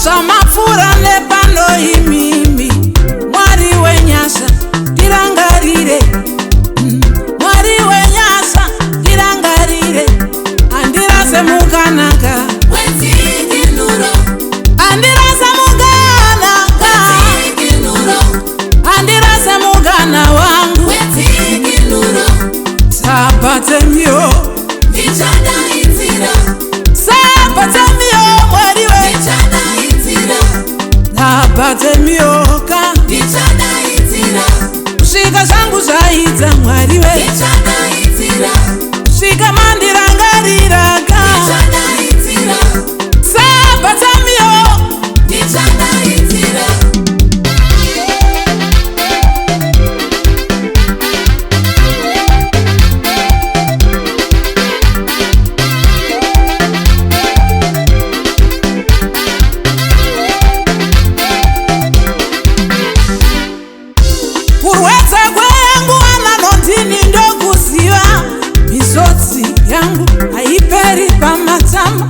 Samafura nepano imimi Mwari wenyasa ndirangarire Mwari wenyasa ndirangarire Andirase mukanaka Andirase mukanaka Andirase mukana wangu Sabate myo Sabate myo mwari we Sabate myoka Usika zangu zaidza mwari we Usika mandirangariraka Sabate myo Kurweza kwangu ananondini ndokuziva Misotsi yangu haiperi pamatama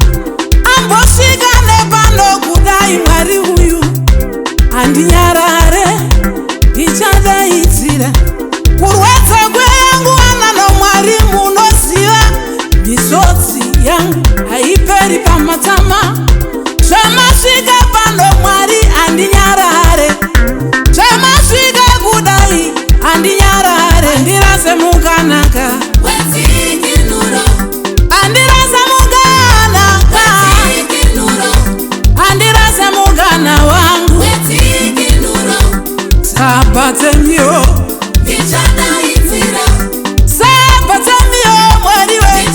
Ambosika nepano kudai mwari huyu Andinyarare ndichadaitira Kurweza kwangu anano mwari munoziva Misotsi yangu haiperi pamatama Chamasika pano mwari andinyarare Chamasika kudai andinyarare Andirase mukanaka Andirase mukanaka Andirase mukana wangu Sabate myo Sabate myo mwari we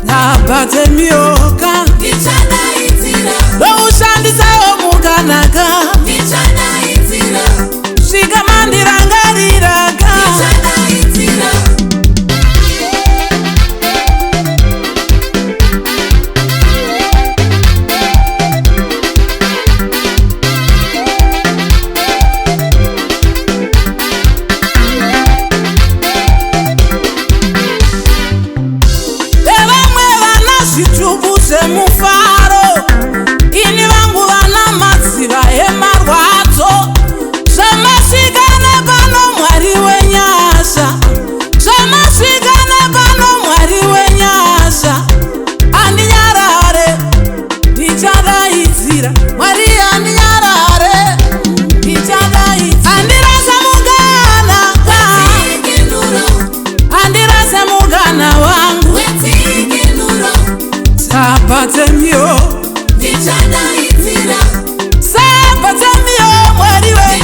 Sabate myoka Ushandisawo mukanaka Shika mandirangariraka Evamwe vana zvitubuse mufaro Ini vangu vana madziva emarwadzo Zvamasvika nepano mwari wenyasha Zvamasvika nepano mwari wenyasha Andinyarare ndichadaidzira Mwari andinyarare ndichadaidzira Andirase mukanaka Andirase mukana wangu Sabate myo Sabate myo mwari we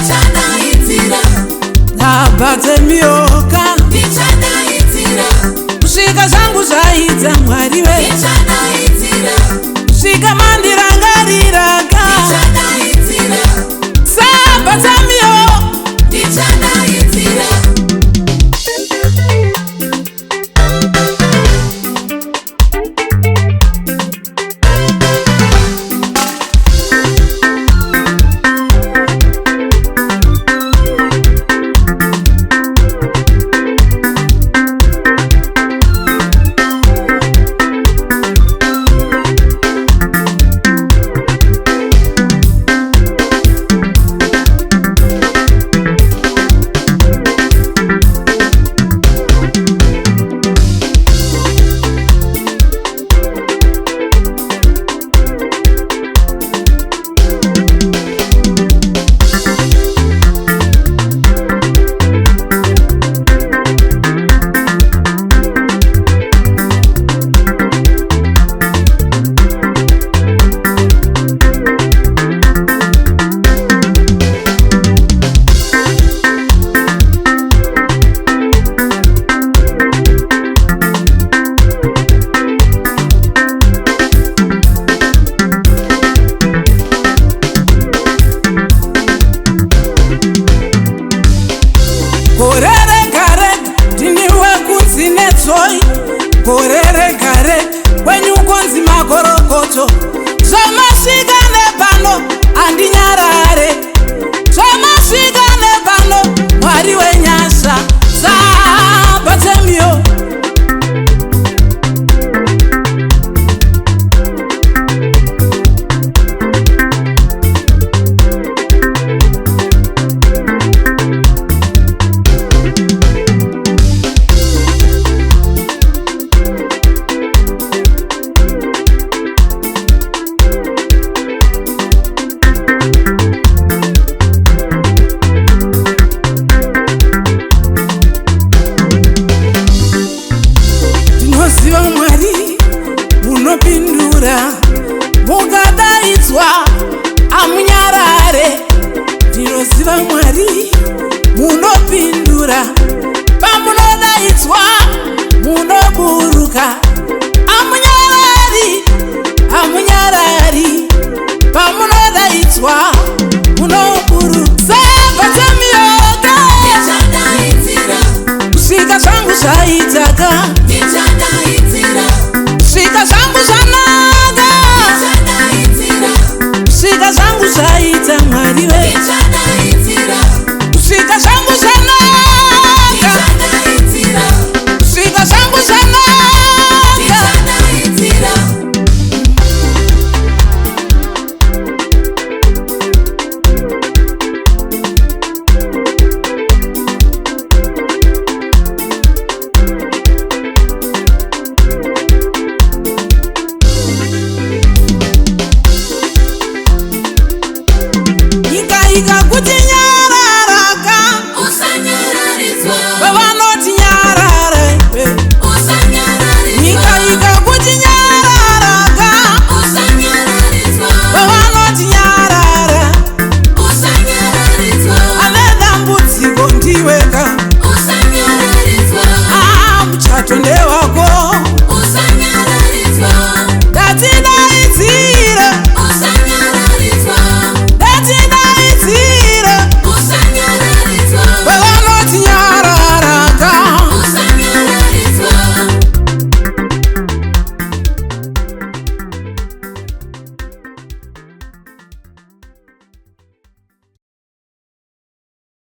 Sabate myoka Usika zangu zaidza mwari we Usika mandirangariraka Sabate myo gore regare kwenyu konzi magorokoto. Zvamasvika nepano handinyarare, zvamasvika nepano Mwari wenyasha. Bartimaeus, ndinoziva Mwari munopindura, mukadaidzwa amunyarare. Ndinoziva Mwari munopindura, pamunodaidzwa munoburuka. Amunyarari, amunyarari, pamunodaidzwa